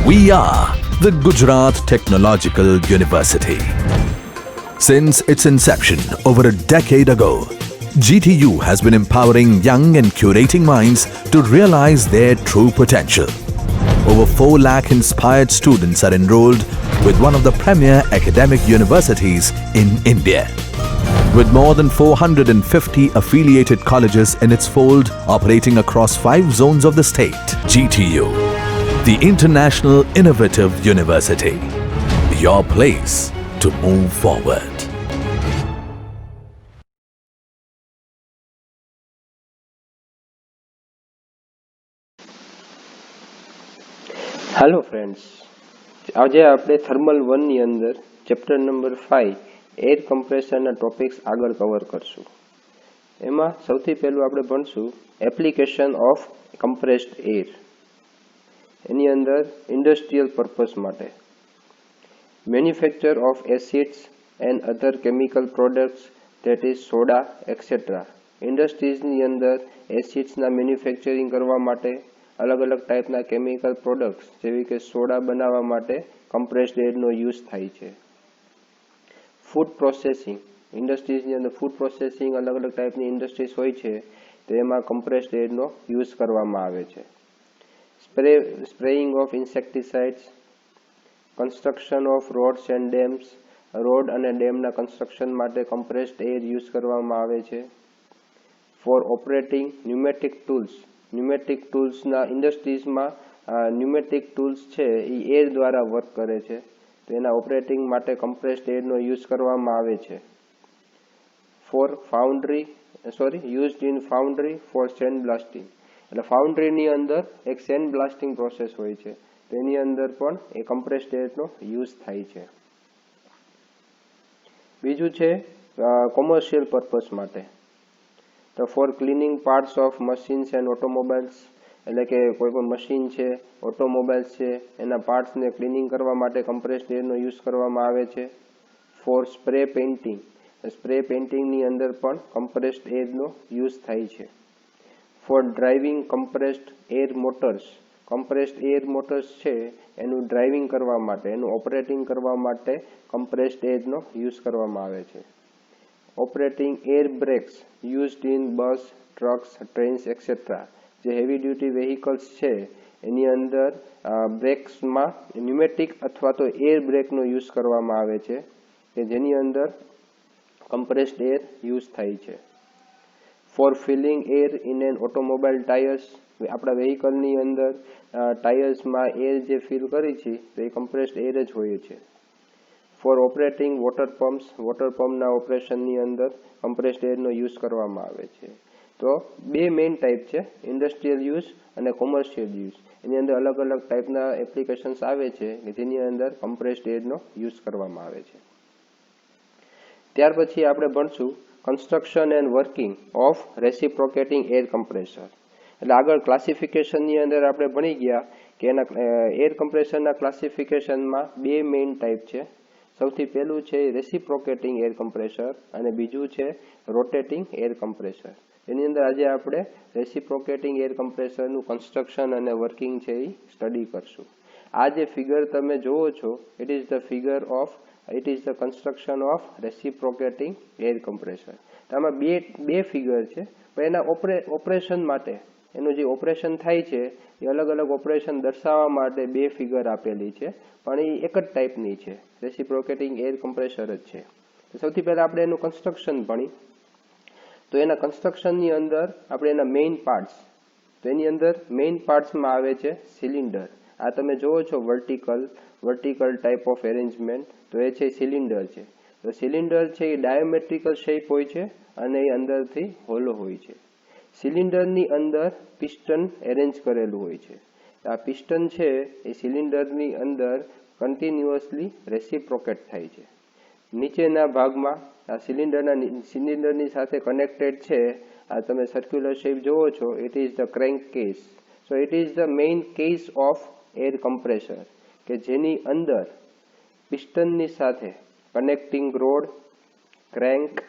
We are the Gujarat Technological University. Since its inception over a decade ago, GTU has been empowering young and curating minds to realize their true potential. Over 4 lakh inspired students are enrolled with one of the premier academic universities in India. With more than 450 affiliated colleges in its fold operating across 5 zones of the state, GTU, the International Innovative University, your place to move forward. Hello friends, આજે આપણે thermal 1 ની અંદર chapter number 5 air કમ્પ્રેશરના topics આગળ cover કરશું. એમાં સૌથી પહેલું આપણે ભણશું એપ્લિકેશન ઓફ કમ્પ્રેસ્ડ એર. એની અંદર ઇન્ડસ્ટ્રીયલ પર્પસ માટે manufacture of acids and other chemical products that is soda etcetera. ઇન્ડસ્ટ્રીઝની અંદર એસિડ્સના મેન્યુફેક્ચરિંગ કરવા માટે અલગ અલગ ટાઈપના કેમિકલ પ્રોડક્ટ્સ જેવી કે સોડા બનાવવા માટે કમ્પ્રેસ્ડ એરનો યુઝ થાય છે. ફૂડ પ્રોસેસિંગ, ઇન્ડસ્ટ્રીઝની અંદર ફૂડ પ્રોસેસિંગ અલગ અલગ ટાઈપની ઇન્ડસ્ટ્રીઝ હોય છે તો એમાં કમ્પ્રેસ્ડ એરનો યુઝ કરવામાં આવે છે. Spraying of insecticides, construction of roads and dams, road અને ડેમના કન્સ્ટ્રક્શન માટે કમ્પ્રેસ્ડ એર યુઝ કરવામાં આવે છે. For operating pneumatic tools, pneumatic ટૂલ્સના ઇન્ડસ્ટ્રીઝમાં ન્યુમેટિક ટૂલ્સ છે એ એર દ્વારા વર્ક કરે છે તો એના ઓપરેટિંગ માટે કમ્પ્રેસ્ડ એરનો યુઝ કરવામાં આવે છે. For used in foundry for sand blasting, એટલે ફાઉન્ડ્રીની અંદર એક સેન્ડ બ્લાસ્ટિંગ પ્રોસેસ હોય છે તેની અંદર પણ એ કમ્પ્રેસ્ડ એરનો યુઝ થાય છે. બીજું છે કોમર્શિયલ પર્પસ માટે, તો for cleaning parts of machines and automobiles, એટલે કે કોઈ પણ મશીન છે, ઓટોમોબાઈલ્સ છે, એના પાર્ટ્સને ક્લિનિંગ કરવા માટે કમ્પ્રેસ્ડ એરનો યુઝ કરવામાં આવે છે. ફોર સ્પ્રે પેઇન્ટિંગ, સ્પ્રે પેઇન્ટિંગની અંદર પણ કમ્પ્રેસ્ડ એરનો યુઝ થાય છે. For driving compressed air motors, compressed air motors છે એનું ડ્રાઇવિંગ કરવા માટે, એનું ઓપરેટિંગ કરવા માટે કમ્પ્રેસ્ડ એરનો યુઝ કરવામાં આવે છે. Operating air brakes used in bus, trucks, trains etcetera, જે હેવી ડ્યુટી વેહિકલ્સ છે એની અંદર બ્રેક્સમાં ન્યુમેટિક અથવા તો એર બ્રેકનો યુઝ કરવામાં આવે છે કે જેની અંદર કમ્પ્રેસ્ડ એર યુઝ થાય છે. For filling air in an automobile tyres, આપણા વેહિકલની અંદર ટાયર્સમાં એર જે ફિલ કરી છે તો એ કમ્પ્રેસ્ડ એર જ હોય છે. For operating water pumps, water પંપના ઓપરેશનની અંદર કમ્પ્રેસ્ડ એરનો યુઝ કરવામાં આવે છે. તો 2 મેઇન ટાઈપ છે, ઇન્ડસ્ટ્રીયલ યુઝ અને કોમર્શિયલ યુઝ. એની અંદર અલગ અલગ ટાઈપના એપ્લિકેશન્સ આવે છે કે જેની અંદર કમ્પ્રેસ્ડ એરનો યુઝ કરવામાં આવે છે. ત્યાર પછી આપણે ભણશું construction and working of reciprocating air compressor. એટલે આગળ ક્લાસિફિકેશનની અંદર આપણે ભણી ગયા કે એના એર કમ્પ્રેસરના ક્લાસિફિકેશનમાં 2 મેઇન ટાઈપ છે. સૌથી પહેલું છે રેસિપ્રોકેટિંગ એર કમ્પ્રેસર અને બીજું છે રોટેટિંગ એર કમ્પ્રેસર. એની અંદર આજે આપણે રેસિપ્રોકેટિંગ એર કમ્પ્રેસરનું કન્સ્ટ્રક્શન અને વર્કિંગ છે એ સ્ટડી કરશું. આ જે ફિગર તમે જુઓ છો it is the construction of reciprocating air compressor. આમાં બે ફિગર છે પણ એના ઓપરેશન માટે, એનું જે ઓપરેશન થાય છે એ અલગ અલગ ઓપરેશન દર્શાવવા માટે 2 ફિગર આપેલી છે પણ એ એક જ ટાઈપની છે, રેસિપ્રોકેટિંગ એર કમ્પ્રેસર જ છે. સૌથી પહેલાં આપણે એનું કન્સ્ટ્રક્શન ભણી, તો એના કન્સ્ટ્રક્શનની અંદર આપણે એના મેઇન પાર્ટ્સ, તો એની અંદર મેઇન પાર્ટ્સમાં આવે છે સિલિન્ડર. આ તમે જુઓ છો વર્ટિકલ ટાઈપ ઓફ એરેન્જમેન્ટ, તો એ છે સિલિન્ડર છે. તો સિલિન્ડર છે એ ડાયોમેટ્રિકલ શેપ હોય છે અને એ અંદરથી હોલો હોય છે. સિલિન્ડરની અંદર પિસ્ટન એરેન્જ કરેલું હોય છે. આ પિસ્ટન છે એ સિલિન્ડરની અંદર કન્ટિન્યુઅસલી રેસિપ્રોકેટ થાય છે. નીચેના ભાગમાં આ સિલિન્ડરની સાથે કનેક્ટેડ છે, આ તમે સર્ક્યુલર શેપ જુઓ છો, it is the crank case. So it is the main case of air compressor કે જેની અંદર પિસ્ટનની સાથે કનેક્ટિંગ રોડ, ક્રેન્ક,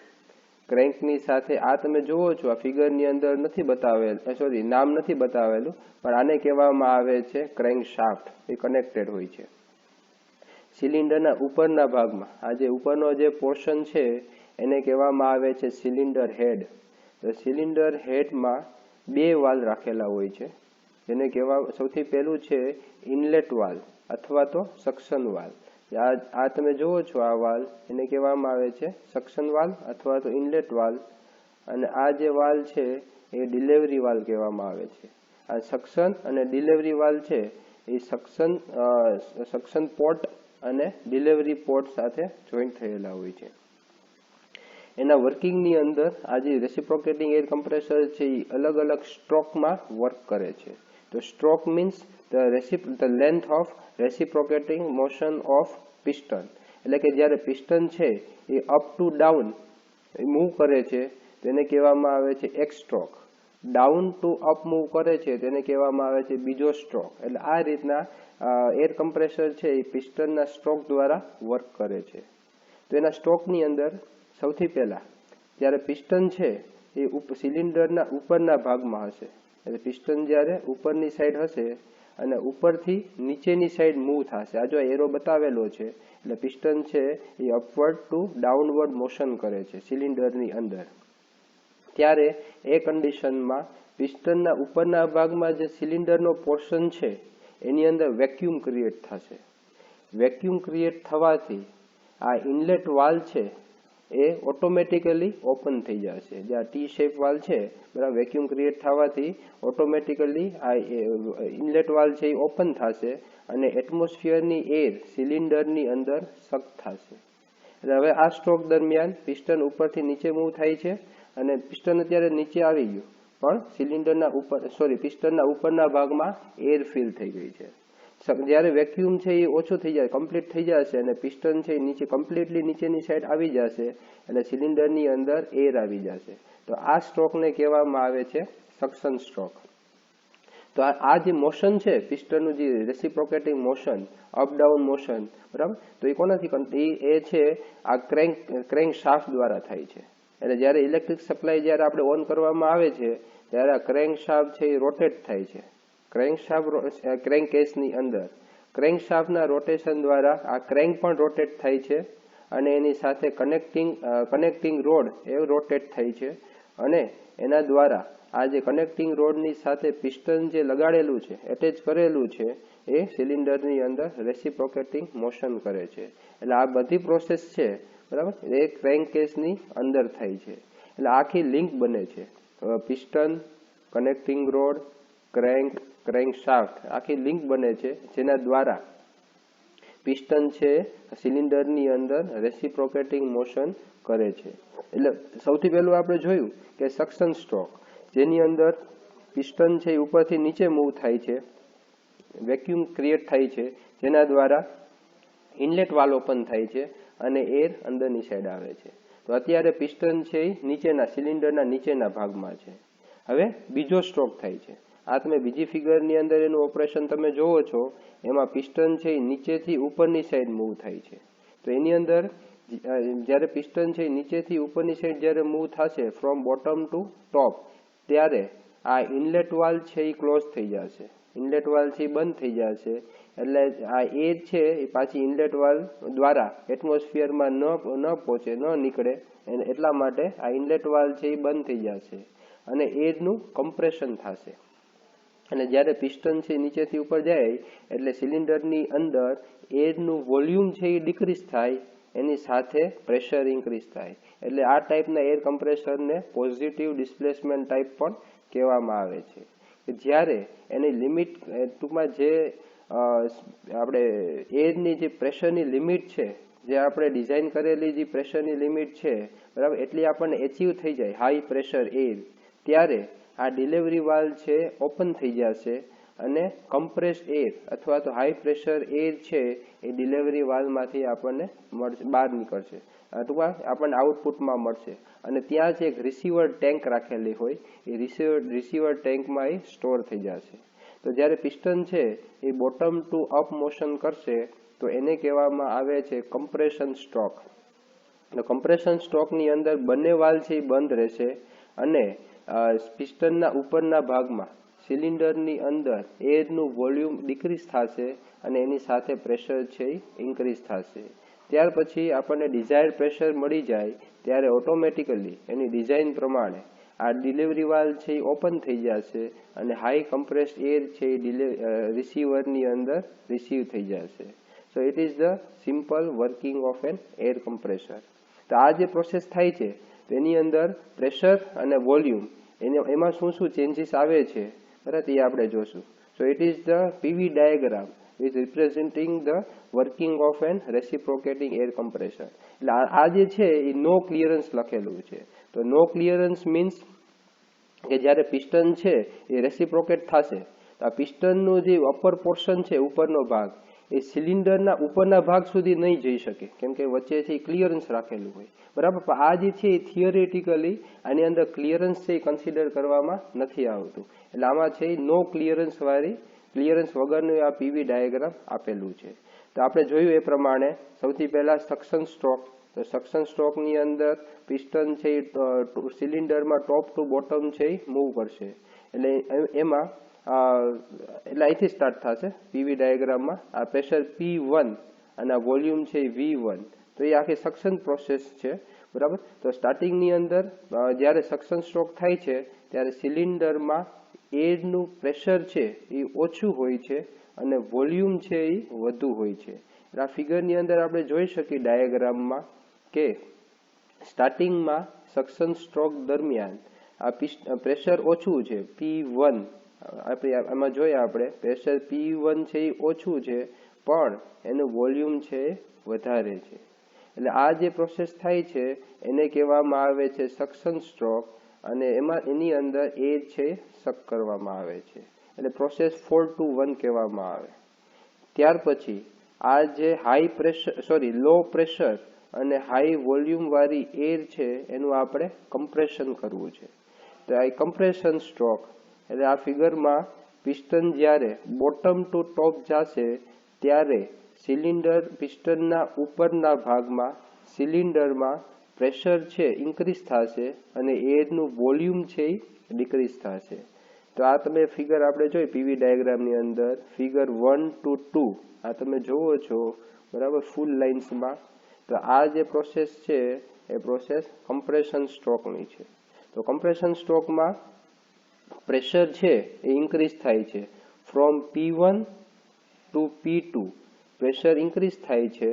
ક્રેન્કની સાથે આ તમે જુઓ છો, આ ફિગરની અંદર નથી બતાવેલ, સોરી નામ નથી બતાવેલું, પણ આને કહેવામાં આવે છે ક્રેન્ક શાફ્ટ. એ કનેક્ટેડ હોય છે સિલિન્ડરના ઉપરના ભાગમાં. આ જે ઉપરનો જે પોર્શન છે એને કહેવામાં આવે છે સિલિન્ડર હેડ. તો સિલિન્ડર હેડમાં બે વાલ્વ રાખેલા હોય છે, જેને કહેવા સૌથી પહેલું છે ઇનલેટ વાલ્વ અથવા તો સક્શન વાલ્વ. આ તમે જુઓ છો આ વાલ્વ, એને કહેવામાં આવે છે સક્શન વાલ્વ અથવા તો ઇનલેટ વાલ્વ. અને આ જે વાલ્વ છે એ ડિલિવરી વાલ્વ કહેવામાં આવે છે. આ સક્શન અને ડિલિવરી વાલ્વ છે એ સક્શન પોર્ટ અને ડિલિવરી પોર્ટ સાથે જોઈન્ટ થયેલા હોય છે. એના વર્કિંગની અંદર આ જે રેસિપ્રોકેટિંગ એર કમ્પ્રેસર છે એ અલગ અલગ સ્ટ્રોકમાં વર્ક કરે છે. તો stroke means the length of reciprocating motion of piston. એટલે કે જ્યારે પિસ્ટન છે એ અપ ટુ ડાઉન મૂવ કરે છે તેને કહેવામાં આવે છે એક stroke. Down to up move કરે છે તેને કહેવામાં આવે છે બીજો સ્ટ્રોક. એટલે આ રીતના એર કમ્પ્રેસર છે એ પિસ્ટનના સ્ટ્રોક દ્વારા વર્ક કરે છે. તો એના સ્ટ્રોકની અંદર સૌથી પહેલા જ્યારે પિસ્ટન છે એ સિલિન્ડરના ઉપરના ભાગમાં હશે. એટલે પિસ્ટન જ્યારે ઉપરની સાઈડ હશે અને ઉપરથી નીચેની સાઈડ મૂવ થશે. આ જો એરો બતાવેલો છે એટલે પિસ્ટન છે એ અપવર્ડ ટુ ડાઉનવર્ડ મોશન કરે છે સિલિન્ડરની અંદર. ત્યારે એ કન્ડિશનમાં પિસ્ટનના ઉપરના ભાગમાં જે સિલિન્ડરનો પોર્શન છે એની અંદર વેક્યુમ ક્રિએટ થશે. વેક્યુમ ક્રિએટ થવાથી આ ઇનલેટ વાલ્વ છે એ ઓટોમેટિકલી ઓપન થઈ જશે. જે આ ટી શેપ વાલ્વ છે બરાબર, વેક્યુમ ક્રિએટ થવાથી ઓટોમેટિકલી આ ઇનલેટ વાલ્વ છે એ ઓપન થશે અને એટમોસ્ફિયરની એર સિલિન્ડરની અંદર સક થશે. એટલે હવે આ સ્ટ્રોક દરમિયાન પિસ્ટન ઉપરથી નીચે મૂવ થાય છે અને પિસ્ટન અત્યારે નીચે આવી ગયું, પણ સિલિન્ડરના પિસ્ટનના ઉપરના ભાગમાં એર ફિલ થઈ ગઈ છે. જ્યારે વેક્યુમ છે એ ઓછું થઈ જાય, કમ્પ્લીટ થઈ જશે અને પિસ્ટન છે એ નીચે કમ્પ્લીટલી નીચેની સાઈડ આવી જશે એટલે સિલિન્ડરની અંદર એર આવી જશે. તો આ સ્ટ્રોકને કહેવામાં આવે છે સક્શન સ્ટ્રોક. તો આ જે મોશન છે પિસ્ટનનું, જે reciprocating motion, up down motion, બરાબર, તો એ કોનાથી એ છે આ ક્રેન્ક શાફ્ટ દ્વારા થાય છે. એટલે જ્યારે ઇલેક્ટ્રિક સપ્લાય જ્યારે આપણે ઓન કરવામાં આવે છે ત્યારે આ ક્રેન્ક શાફ્ટ છે એ રોટેટ થાય છે. ક્રેન્ક કેસની અંદર ક્રેન્ક શાફ્ટના રોટેશન દ્વારા આ ક્રેન્ક પણ રોટેટ થાય છે અને એની સાથે કનેક્ટિંગ રોડ એ રોટેટ થાય છે અને એના દ્વારા આ જે કનેક્ટિંગ રોડની સાથે પિસ્ટન જે લગાડેલું છે, એટેચ કરેલું છે, એ સિલિન્ડરની અંદર રેસિપ્રોકેટિંગ મોશન કરે છે. એટલે આ બધી પ્રોસેસ છે બરાબર એ ક્રેન્ક કેસની અંદર થાય છે. એટલે આખી લિંક બને છે. Piston, connecting road, crank shaft, આખી લિંક બને છે જેના દ્વારા પિસ્ટન છે સિલિન્ડરની અંદર રેસિપ્રોકેટિંગ મોશન કરે છે. એટલે સૌથી પહેલું આપણે જોયું કે સક્શન સ્ટ્રોક, જેની અંદર પિસ્ટન છે એ ઉપરથી નીચે મૂવ થાય છે, વેક્યુમ ક્રિએટ થાય છે જેના દ્વારા ઇનલેટ વાલ્વ ઓપન થાય છે અને એર અંદરની સાઈડ આવે છે. તો અત્યારે પિસ્ટન છે એ નીચેના સિલિન્ડરના નીચેના ભાગમાં છે. હવે બીજો સ્ટ્રોક થાય છે. આ તમે બીજી ફિગરની અંદર એનું ઓપરેશન તમે જોવો છો, એમાં પિસ્ટન છે એ નીચેથી ઉપરની સાઈડ મૂવ થાય છે. તો એની અંદર જ્યારે પિસ્ટન છે એ નીચેથી ઉપરની સાઈડ જ્યારે મૂવ થશે ફ્રોમ બોટમ ટુ ટોપ, ત્યારે આ ઇનલેટ વાલ્વ છે એ ક્લોઝ થઈ જશે, ઇનલેટ વાલ્વ છે એ બંધ થઈ જશે. એટલે આ એર છે એ પાછી ઇનલેટ વાલ્વ દ્વારા એટમોસ્ફિયરમાં ન પહોંચે, ન નીકળે, એટલા માટે આ ઇનલેટ વાલ્વ છે એ બંધ થઈ જશે અને એરનું કમ્પ્રેશન થશે. અને જ્યારે પિસ્ટન છે નીચેથી ઉપર જાય એટલે સિલિન્ડરની અંદર એરનું વોલ્યુમ છે એ ડિક્રીઝ થાય, એની સાથે પ્રેશર ઇન્ક્રીઝ થાય. એટલે આ ટાઈપના એર કમ્પ્રેસરને પોઝિટિવ ડિસ્પ્લેસમેન્ટ ટાઈપ પણ કહેવામાં આવે છે. જ્યારે એની લિમિટ, ટૂંકમાં જે આપણે એરની જે પ્રેશરની લિમિટ છે, જે આપણે ડિઝાઇન કરેલી જે પ્રેશરની લિમિટ છે બરાબર, એટલી આપણને એચીવ થઈ જાય હાઈ પ્રેશર એર, ત્યારે આ ડિલિવરી વાલ્વ છે ઓપન થઈ જશે અને કમ્પ્રેસ્ડ એર અથવા તો હાઈ પ્રેશર એર છે એ ડિલિવરી વાલ્વમાંથી આપણને બહાર નીકળશે, ટૂંકમાં આપણને આઉટપુટમાં મળશે. અને ત્યાં જ એક રિસીવર ટેન્ક રાખેલી હોય, એ રિસીવર ટેન્કમાં એ સ્ટોર થઈ જશે. તો જ્યારે પિસ્ટન છે એ બોટમ ટુ અપ મોશન કરશે તો એને કહેવામાં આવે છે કમ્પ્રેશન સ્ટ્રોક. કમ્પ્રેશન સ્ટ્રોકની અંદર બંને વાલ્વ છે એ બંધ રહેશે અને પિસ્ટનના ઉપરના ભાગમાં સિલિન્ડરની અંદર એરનું વોલ્યુમ ડિક્રીઝ થશે અને એની સાથે પ્રેશર છે એ ઇન્ક્રીઝ થશે. ત્યાર પછી આપણને ડિઝાયર્ડ પ્રેશર મળી જાય ત્યારે ઓટોમેટિકલી એની ડિઝાઇન પ્રમાણે આ ડિલિવરી વાલ્વ છે એ ઓપન થઈ જશે અને હાઈ કમ્પ્રેસ્ડ એર છે એ રિસીવરની અંદર રિસીવ થઈ જશે. So it is the simple working of an air compressor. તો આ જે પ્રોસેસ થાય છે તેની અંદર પ્રેશર અને વોલ્યુમ એમાં શું શું ચેન્જીસ આવે છે બરાબર એ આપણે જોશું. સો it is the PV diagram is representing the working of an reciprocating air compressor. એટલે આ જે છે એ નો ક્લિયરન્સ લખેલું છે. તો નો ક્લિયરન્સ મીન્સ કે જ્યારે પિસ્ટન છે એ રેસિપ્રોકેટ થશે તો આ પિસ્ટનનું જે અપર પોર્શન છે ઉપરનો ભાગ એ સિલિન્ડરના ઉપરના ભાગ સુધી નહીં જઈ શકે કેમ કે વચ્ચે છે એ ક્લિયરન્સ રાખેલું હોય બરાબર. પણ આ જે છે એ થિયરેટિકલી આની અંદર ક્લિયરન્સ છે એ કન્સિડર કરવામાં નથી આવતું. એટલે આમાં છે એ નો ક્લિયરન્સ વગરનું આ પીવી ડાયાગ્રામ આપેલું છે. તો આપણે જોયું એ પ્રમાણે સૌથી પહેલા સક્શન સ્ટ્રોક. તો સક્શન સ્ટ્રોકની અંદર પિસ્ટન છે એ સિલિન્ડરમાં ટોપ ટુ બોટમ છે એ મૂવ કરશે. એટલે એમાં એટલે અહીંથી સ્ટાર્ટ થશે પીવી ડાયાગ્રામમાં આ પ્રેશર P1 અને આ વોલ્યુમ છે V1. તો એ આખી સક્શન પ્રોસેસ છે બરાબર. તો સ્ટાર્ટિંગની અંદર જ્યારે સક્શન સ્ટ્રોક થાય છે ત્યારે સિલિન્ડરમાં એરનું પ્રેશર છે એ ઓછું હોય છે અને વોલ્યુમ છે એ વધુ હોય છે. આ ફિગરની અંદર આપણે જોઈ શકીએ ડાયાગ્રામમાં કે સ્ટાર્ટિંગમાં સક્શન સ્ટ્રોક દરમિયાન આ પ્રેશર ઓછું છે P1. આપણે આમાં જોઈએ આપણે પ્રેશર P1 છે એ ઓછું છે પણ એનું વોલ્યુમ છે એ વધારે છે. એટલે આ જે પ્રોસેસ થાય છે એને કહેવામાં આવે છે સક્શન સ્ટ્રોક અને એની અંદર એર છે સક કરવામાં આવે છે. એટલે પ્રોસેસ 4 to 1 કહેવામાં આવે. ત્યાર પછી આ જે લો પ્રેશર અને હાઈ વોલ્યુમ વાળી એર છે એનું આપણે કમ્પ્રેશન કરવું છે. તો આ કમ્પ્રેશન સ્ટ્રોક એટલે આ ફિગરમાં પિસ્ટન જ્યારે બોટમ ટુ ટોપ જશે ત્યારે પિસ્ટનના ઉપરના ભાગમાં સિલિન્ડરમાં પ્રેશર છે ઇન્ક્રીઝ થશે અને એરનું વોલ્યુમ છે એ ડિક્રીઝ થશે. તો આ તમે ફિગર આપણે જોઈ પીવી ડાયાગ્રામની અંદર ફિગર 1 to 2 આ તમે જોવો છો બરાબર ફૂલ લાઇન્સમાં. તો આ જે પ્રોસેસ છે એ પ્રોસેસ કમ્પ્રેશન સ્ટ્રોકની છે. તો કમ્પ્રેશન સ્ટ્રોકમાં પ્રેશર છે એ ઇન્ક્રીઝ થાય છે from P1 two P2 pressure increase થાય છે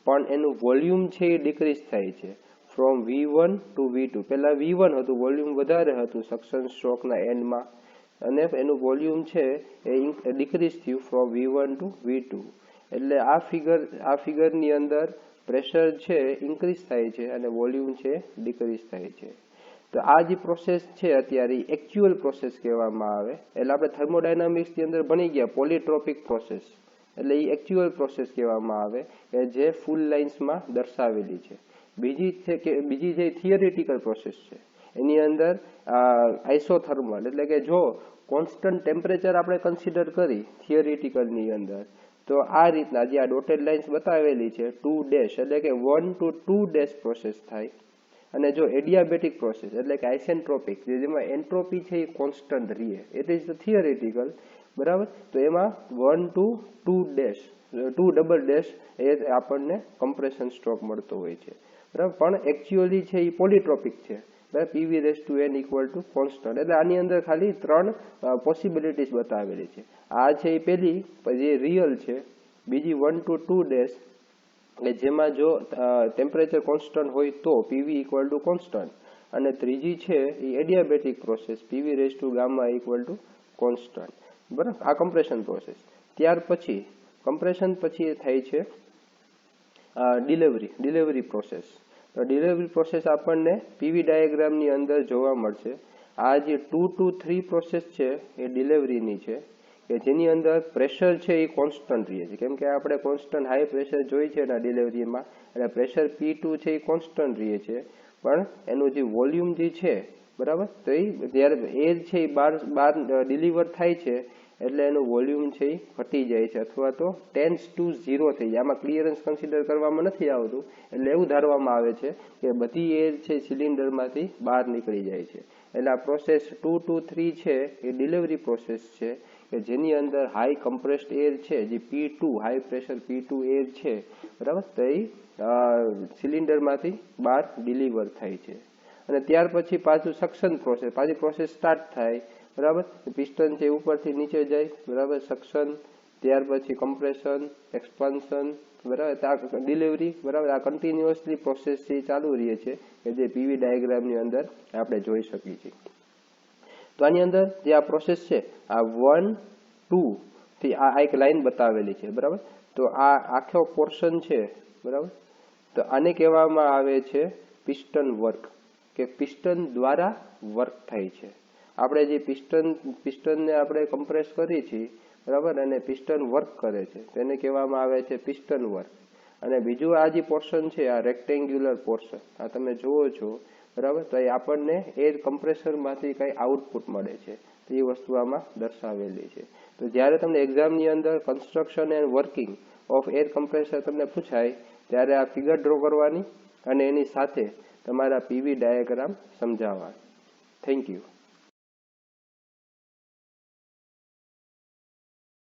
પણ એનું વોલ્યુમ છે એ ડિક્રીઝ થાય છે ફ્રોમ V1 ટુ V2. પહેલા V1 હતું વોલ્યુમ વધારે હતું સક્શન સ્ટ્રોકના એન્ડમાં અને એનું વોલ્યુમ છે એ ડિક્રીઝ થયું ફ્રોમ V1 ટુ V2. એટલે આ ફિગરની અંદર પ્રેશર છે ઇન્ક્રીઝ થાય છે અને વોલ્યુમ છે ડિક્રીઝ થાય છે. તો આ જે પ્રોસેસ છે અત્યારે એક્ચ્યુઅલ પ્રોસેસ કહેવામાં આવે. એટલે આપણે થર્મોડાયનામિક્સની અંદર ભણી ગયા પોલીટ્રોપિક પ્રોસેસ એટલે એ એક્ચ્યુઅલ પ્રોસેસ કહેવામાં આવે કે જે ફૂલ લાઇન્સમાં દર્શાવેલી છે. બીજી જે થિયરિટિકલ પ્રોસેસ છે એની અંદર આઇસોથર્મલ એટલે કે જો કોન્સ્ટન્ટ ટેમ્પરેચર આપણે કન્સિડર કરી થિયરિટિકલની અંદર તો આ રીતના જે આ ડોટેડ લાઇન્સ બતાવેલી છે 2 એટલે કે 1 to 2 પ્રોસેસ થાય. અને જો એડિયાબેટિક પ્રોસેસ એટલે કે આઇસેન્ટ્રોપિક જેમાં એન્ટ્રોપી છે એ કોન્સ્ટન્ટ રહે ઇટ ઇઝ ધ થિયરિટિકલ બરાબર. તો એમાં 1 to 2 એ આપણને કમ્પ્રેશન સ્ટ્રોક મળતો હોય છે બરાબર. પણ એકચ્યુઅલી છે એ પોલીટ્રોપિક છે બરાબર. PV(n) = constant. એટલે આની અંદર ખાલી 3 પોસિબિલિટીઝ બતાવેલી છે. આ છે એ પહેલી જે રિયલ છે. બીજી 1 to 2 એટલે જેમાં જો ટેમ્પરેચર કોન્સ્ટન્ટ હોય તો PV = કોન્સ્ટન્ટ અને ત્રીજી છે એ એડિયાબેટિક પ્રોસેસ PV(γ) = કોન્સ્ટન્ટ બરાબર. આ કમ્પ્રેશન પ્રોસેસ. ત્યાર પછી કમ્પ્રેશન પછી થાય છે ડિલિવરી પ્રોસેસ. તો ડિલિવરી પ્રોસેસ આપણને પીવી ડાયાગ્રામની અંદર જોવા મળશે. આ જે 2 to 3 પ્રોસેસ છે એ ડિલિવરીની છે કે જેની અંદર પ્રેશર છે એ કોન્સ્ટન્ટ રહે છે કેમ કે આપણે કોન્સ્ટન્ટ હાઈ પ્રેશર જોઈ છે એના ડિલિવરીમાં એટલે પ્રેશર P2 છે એ કોન્સ્ટન્ટ રહે છે પણ એનું જે વોલ્યુમ જે છે બરાબર તો એ જ્યારે એર છે એ બહાર ડિલિવર થાય છે એટલે એનું વોલ્યુમ છે એ ઘટી જાય છે અથવા તો ટેન્સ ટુ 0 થઈ જાય. આમાં ક્લિયરન્સ કન્સિડર કરવામાં નથી આવતું, એટલે એવું ધારવામાં આવે છે કે બધી એર છે સિલિન્ડરમાંથી બહાર નીકળી જાય છે. એટલે આ પ્રોસેસ 2 to 3 છે એ ડિલિવરી પ્રોસેસ છે કે જેની અંદર હાઈ કમ્પ્રેસ્ડ એર છે, જે P2 high pressure P2 air છે, બરાબર, તો એ સિલિન્ડરમાંથી બહાર ડિલિવર થાય છે. અને ત્યાર પછી પાછું સક્શન પ્રોસેસ, પાછી પ્રોસેસ સ્ટાર્ટ થાય, બરાબર. પિસ્ટન છે ઉપરથી નીચે જાય, બરાબર, સક્શન, ત્યાર પછી કમ્પ્રેશન, એક્સપાન્શન, બરાબર, ડિલિવરી, બરાબર. આ કન્ટિન્યુઅસલી પ્રોસેસ છે ચાલુ રહે છે કે જે પીવી ડાયાગ્રામની અંદર આપણે જોઈ શકીએ છીએ. તો આની અંદર જે આ પ્રોસેસ છે આ 1 2 થી આ એક લાઈન બતાવેલી છે, બરાબર. તો આ આખો પોર્શન છે, બરાબર. તો આને કહેવામાં આવે છે પિસ્ટન વર્ક, કે પિસ્ટન દ્વારા વર્ક થાય છે. આપણે જે પિસ્ટનને આપણે કમ્પ્રેસ કરીએ છીએ, બરાબર, અને પિસ્ટન વર્ક કરે છે તેને કહેવામાં આવે છે પિસ્ટન વર્ક. અને બીજું આ જે પોર્શન છે આ રેક્ટેન્ગ્યુલર પોર્શન, આ તમે જુઓ છો, બરાબર, તો એ આપણને એર કમ્પ્રેસરમાંથી કંઈ આઉટપુટ મળે છે, તો એ વસ્તુ આમાં દર્શાવેલી છે. તો જ્યારે તમને એક્ઝામની અંદર construction and working of air compressor તમને પૂછાય ત્યારે આ ફિગર ડ્રો કરવાની અને એની સાથે તમારા પીવી ડાયાગ્રામ સમજાવવા. Thank you.